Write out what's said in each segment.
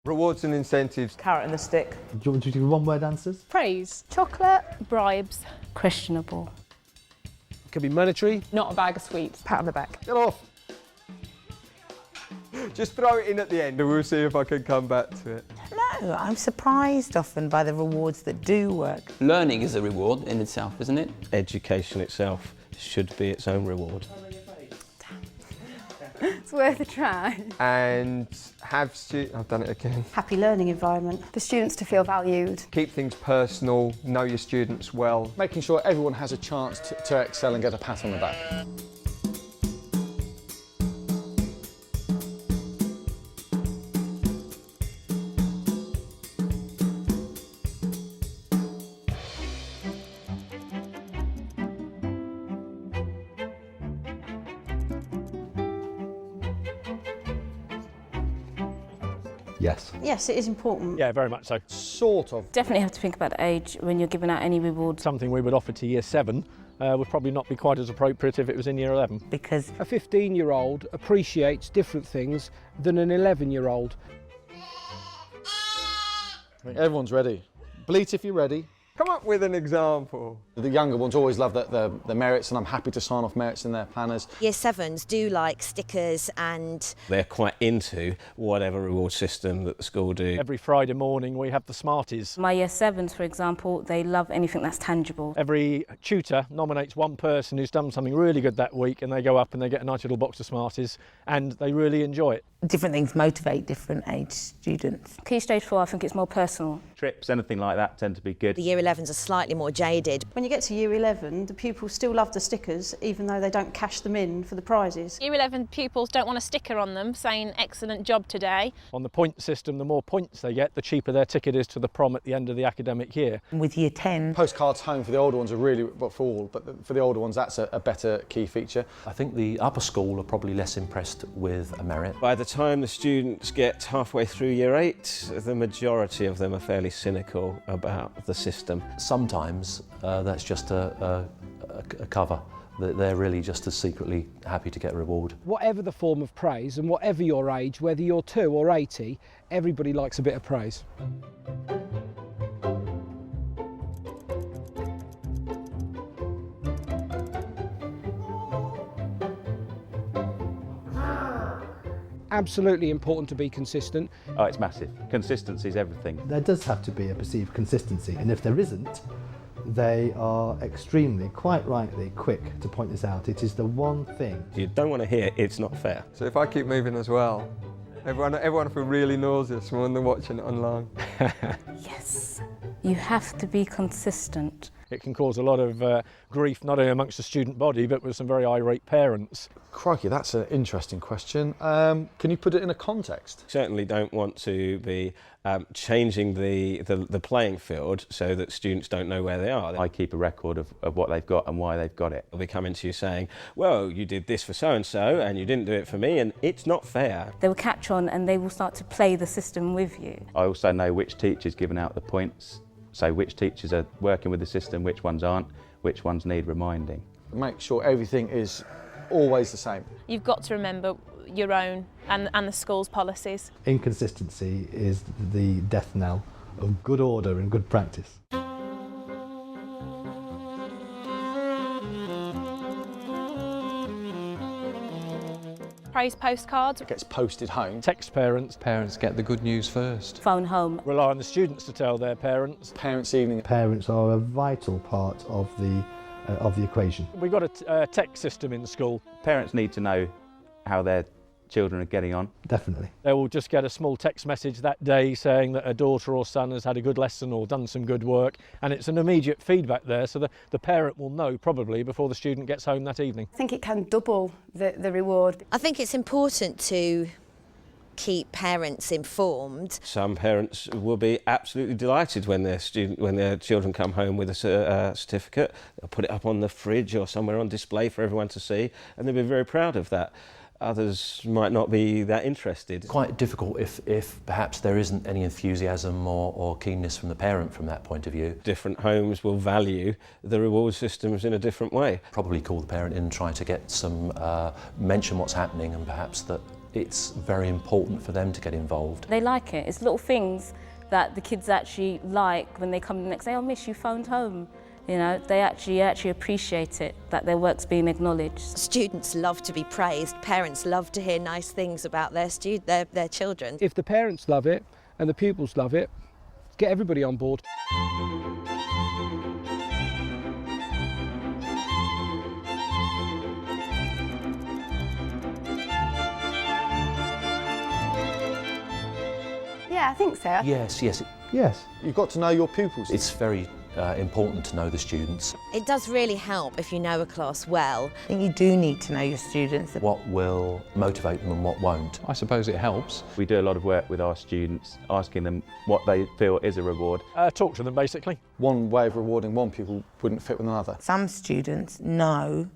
Rewards and incentives. Carrot and the stick. Do you want to do one-word answers? Praise. Chocolate. Bribes. Questionable. Could be monetary. Not a bag of sweets. Pat on the back. Get off. Just throw it in at the end and we'll see if I can come back to it. No, I'm surprised often by the rewards that do work. Learning is a reward in itself, isn't it? Education itself should be its own reward. It's worth a try. And have I've done it again. Happy learning environment for students to feel valued. Keep things personal, know your students well. Making sure everyone has a chance to excel and get a pat on the back. Yes. Yes, it is important. Yeah, very much so. Sort of. Definitely have to think about the age when you're giving out any rewards. Something we would offer to year 7 would probably not be quite as appropriate if it was in year 11. Because a 15-year-old appreciates different things than an 11-year-old. Everyone's ready. Bleat if you're ready. Come up with an example. The younger ones always love the merits, and I'm happy to sign off merits in their planners. Year 7s do like stickers and... They're quite into whatever reward system that the school do. Every Friday morning we have the Smarties. My year 7s, for example, they love anything that's tangible. Every tutor nominates one person who's done something really good that week, and they go up and they get a nice little box of Smarties, and they really enjoy it. different things motivate different age students. Key Stage 4, I think it's more personal. Trips, anything like that, tend to be good. The year 11s are slightly more jaded. When you get to year 11, the pupils still love the stickers, even though they don't cash them in for the prizes. Year 11 pupils don't want a sticker on them saying excellent job today. On the point system, the more points they get, the cheaper their ticket is to the prom at the end of the academic year. With year 10, postcards home for the older ones are really, well, for all, but for the older ones that's a better key feature. I think the upper school are probably less impressed with a merit. By the time the students get halfway through year 8, the majority of them are fairly cynical about the system. Sometimes that's just a cover. They're really just as secretly happy to get a reward. Whatever the form of praise and whatever your age, whether you're 2 or 80, everybody likes a bit of praise. Absolutely important to be consistent. Oh, it's massive. Consistency is everything. There does have to be a perceived consistency, and if there isn't, they are extremely, quite rightly, quick to point this out. It is the one thing. You don't want to hear it's not fair. So if I keep moving as well, everyone will feel really nauseous when they're watching it online. Yes, you have to be consistent. It can cause a lot of grief, not only amongst the student body, but with some very irate parents. Crikey, that's an interesting question. Can you put it in a context? Certainly don't want to be changing the playing field so that students don't know where they are. I keep a record of what they've got and why they've got it. They'll be coming to you saying, well, you did this for so-and-so and you didn't do it for me, and it's not fair. They will catch on and they will start to play the system with you. I also know which teacher's giving out the points, so which teachers are working with the system, which ones aren't, which ones need reminding. Make sure everything is always the same. You've got to remember your own and the school's policies. Inconsistency is the death knell of good order and good practice. Praise postcards. It gets posted home. Text parents. Parents get the good news first. Phone home. Rely on the students to tell their parents. Parents' evening. Parents are a vital part of the equation. We've got a text system in the school. Parents need to know how their children are getting on. Definitely. They will just get a small text message that day saying that a daughter or son has had a good lesson or done some good work, and it's an immediate feedback there, so the parent will know probably before the student gets home that evening. I think it can double the reward. I think it's important to keep parents informed. Some parents will be absolutely delighted when their children come home with a certificate. They'll put it up on the fridge or somewhere on display for everyone to see, and they'll be very proud of that. Others might not be that interested. Quite difficult if perhaps there isn't any enthusiasm or keenness from the parent from that point of view. Different homes will value the reward systems in a different way. Probably call the parent in and try to get some, mention what's happening, and perhaps that it's very important for them to get involved. They like it. It's little things that the kids actually like when they come the next day. Oh, miss, you phoned home. You know, they actually appreciate it, that their work's being acknowledged. Students love to be praised. Parents love to hear nice things about their children. If the parents love it and the pupils love it, get everybody on board. Yeah, I think so. Yes. Yes. You've got to know your pupils. It's very important to know the students. It does really help if you know a class well. I think you do need to know your students. What will motivate them and what won't. I suppose it helps. We do a lot of work with our students, asking them what they feel is a reward. Talk to them, basically. One way of rewarding one pupil wouldn't fit with another. Some students know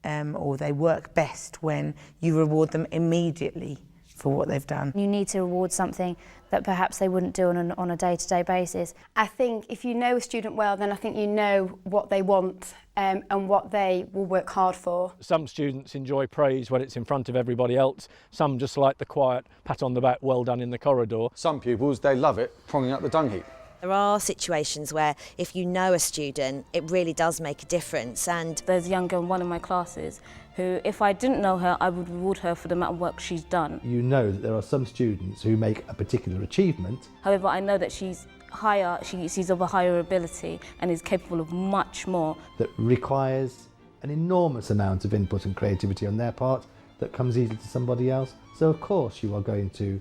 or they work best when you reward them immediately for what they've done. You need to reward something that perhaps they wouldn't do on a day-to-day basis. I think if you know a student well, then I think you know what they want and what they will work hard for. Some students enjoy praise when it's in front of everybody else. Some just like the quiet pat on the back, well done in the corridor. Some pupils, they love it, pronging up the dung heap. There are situations where if you know a student, it really does make a difference. And there's a young girl in one of my classes who, if I didn't know her, I would reward her for the amount of work she's done. You know that there are some students who make a particular achievement. However, I know that she's higher, she's of a higher ability and is capable of much more. That requires an enormous amount of input and creativity on their part that comes easily to somebody else. So of course you are going to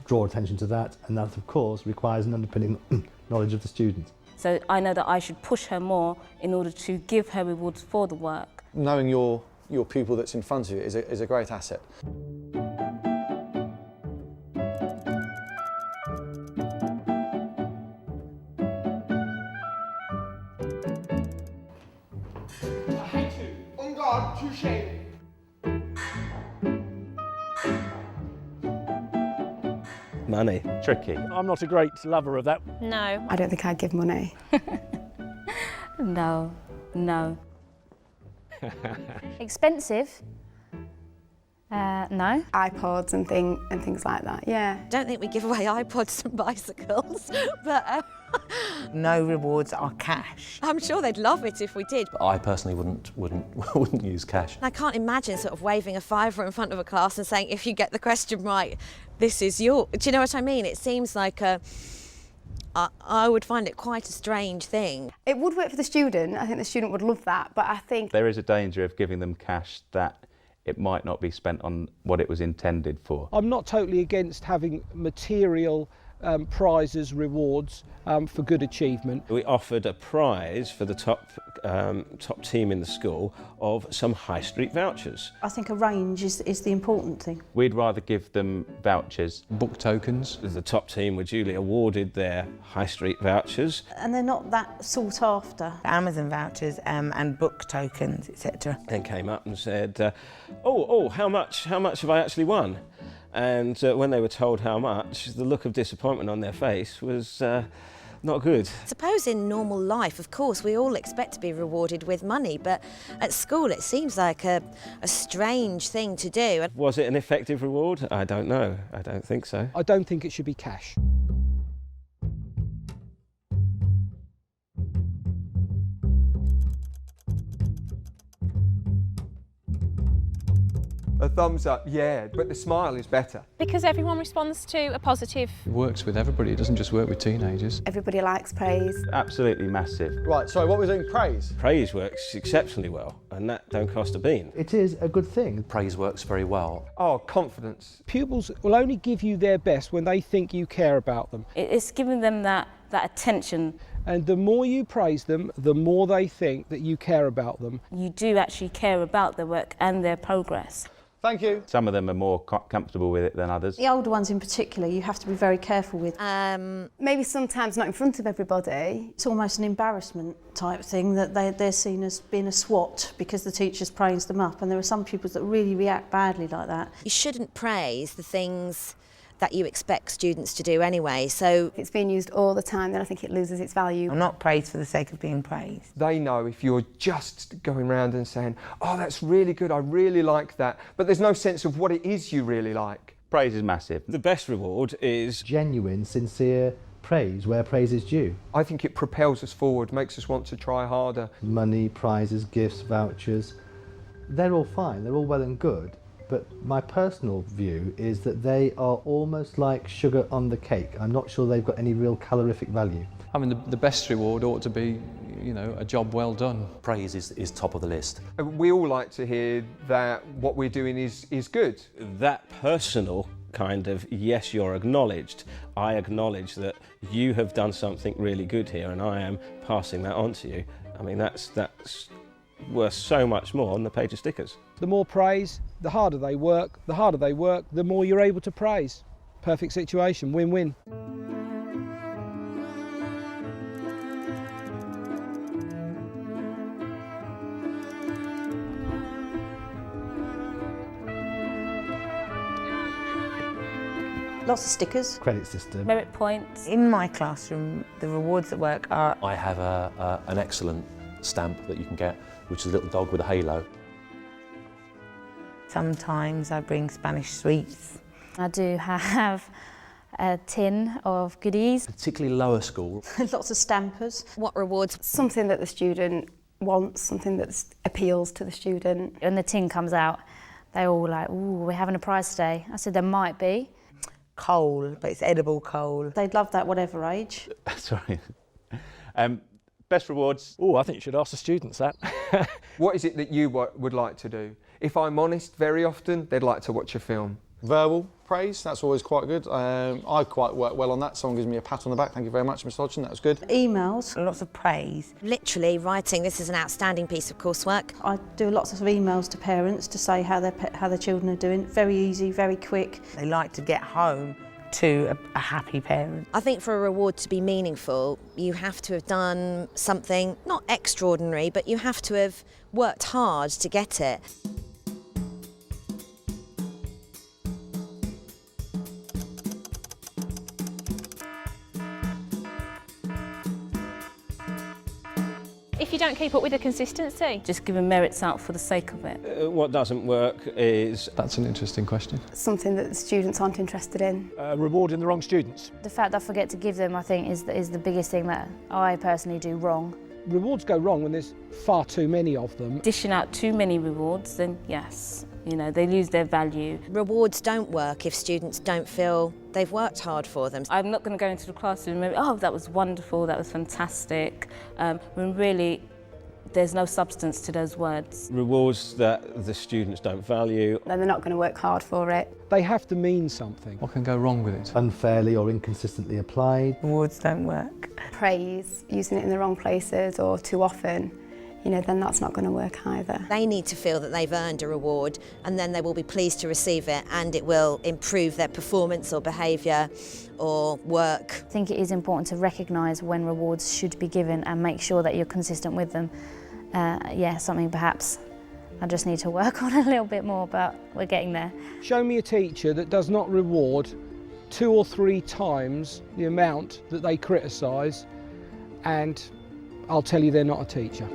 draw attention to that, and that of course requires an underpinning knowledge of the student. So I know that I should push her more in order to give her rewards for the work. Knowing your pupil that's in front of you is a great asset. Money. Tricky. I'm not a great lover of that. No. I don't think I'd give money. No. Expensive? No. iPods and things like that, yeah. I don't think we give away iPods and bicycles, but No rewards are cash. I'm sure they'd love it if we did. But I personally wouldn't use cash. I can't imagine sort of waving a fiver in front of a class and saying, if you get the question right, this is your... Do you know what I mean? It seems like I would find it quite a strange thing. It would work for the student. I think the student would love that, but I think... There is a danger of giving them cash that it might not be spent on what it was intended for. I'm not totally against having material prizes, rewards for good achievement. We offered a prize for the top team in the school of some high street vouchers. I think a range is the important thing. We'd rather give them vouchers. Book tokens. The top team were duly awarded their high street vouchers. And they're not that sought after. Amazon vouchers and book tokens, etc. Then came up and said, oh, how much have I actually won? And when they were told how much, the look of disappointment on their face was not good. I suppose in normal life, of course, we all expect to be rewarded with money, but at school it seems like a strange thing to do. Was it an effective reward? I don't know. I don't think so. I don't think it should be cash. A thumbs up, yeah, but the smile is better. Because everyone responds to a positive. It works with everybody, it doesn't just work with teenagers. Everybody likes praise. Absolutely massive. Right, so what we're doing, praise. Praise works exceptionally well, and that don't cost a bean. It is a good thing. Praise works very well. Oh, confidence. Pupils will only give you their best when they think you care about them. It's giving them that attention. And the more you praise them, the more they think that you care about them. You do actually care about their work and their progress. Thank you. Some of them are more comfortable with it than others. The older ones in particular, you have to be very careful with. Maybe sometimes not in front of everybody. It's almost an embarrassment type thing that they're seen as being a swat because the teachers praise them up, and there are some pupils that really react badly like that. You shouldn't praise the things that you expect students to do anyway. So if it's being used all the time, then I think it loses its value. I'm not praised for the sake of being praised. They know if you're just going around and saying, oh, that's really good, I really like that, but there's no sense of what it is you really like. Praise is massive. The best reward is genuine, sincere praise where praise is due. I think it propels us forward, makes us want to try harder. Money, prizes, gifts, vouchers, they're all fine, they're all well and good, but my personal view is that they are almost like sugar on the cake. I'm not sure they've got any real calorific value. I mean, the best reward ought to be, you know, a job well done. Praise is top of the list. We all like to hear that what we're doing is good. that personal kind of, yes, you're acknowledged. I acknowledge that you have done something really good here and I am passing that on to you. I mean, that's worth so much more on the page of stickers. The more praise, the harder they work. The harder they work, the more you're able to praise. Perfect situation, win-win. Lots of stickers. Credit system. Merit points. In my classroom, the rewards at work are... I have an excellent stamp that you can get, which is a little dog with a halo. Sometimes I bring Spanish sweets. I do have a tin of goodies. Particularly lower school. Lots of stampers. What rewards? Something that the student wants, something that appeals to the student. When the tin comes out, they're all like, ooh, we're having a prize today. I said, there might be. Coal, but it's edible coal. They'd love that whatever age. Sorry. Best rewards. Oh, I think you should ask the students that. What is it that you would like to do? If I'm honest, very often they'd like to watch a film. Verbal praise, that's always quite good. I quite work well on that. Someone gives me a pat on the back, thank you very much, Miss Hodgson, that was good. Emails. Lots of praise. Literally writing, this is an outstanding piece of coursework. I do lots of emails to parents to say how their children are doing. Very easy, very quick. They like to get home to a happy parent. I think for a reward to be meaningful, you have to have done something, not extraordinary, but you have to have worked hard to get it. If you don't keep up with the consistency. Just giving merits out for the sake of it. What doesn't work is... That's an interesting question. Something that the students aren't interested in. Rewarding the wrong students. The fact I forget to give them, I think, is the biggest thing that I personally do wrong. Rewards go wrong when there's far too many of them. Dishing out too many rewards, then yes, you know, they lose their value. Rewards don't work if students don't feel they've worked hard for them. I'm not going to go into the classroom and oh, that was wonderful, that was fantastic, when really there's no substance to those words. Rewards that the students don't value. Then they're not going to work hard for it. They have to mean something. What can go wrong with it? Unfairly or inconsistently applied. Rewards don't work. Praise, using it in the wrong places or too often, you know, then that's not going to work either. They need to feel that they've earned a reward and then they will be pleased to receive it and it will improve their performance or behaviour or work. I think it is important to recognise when rewards should be given and make sure that you're consistent with them. Yeah, something perhaps I just need to work on a little bit more, but we're getting there. Show me a teacher that does not reward 2 or 3 times the amount that they criticise, and I'll tell you they're not a teacher.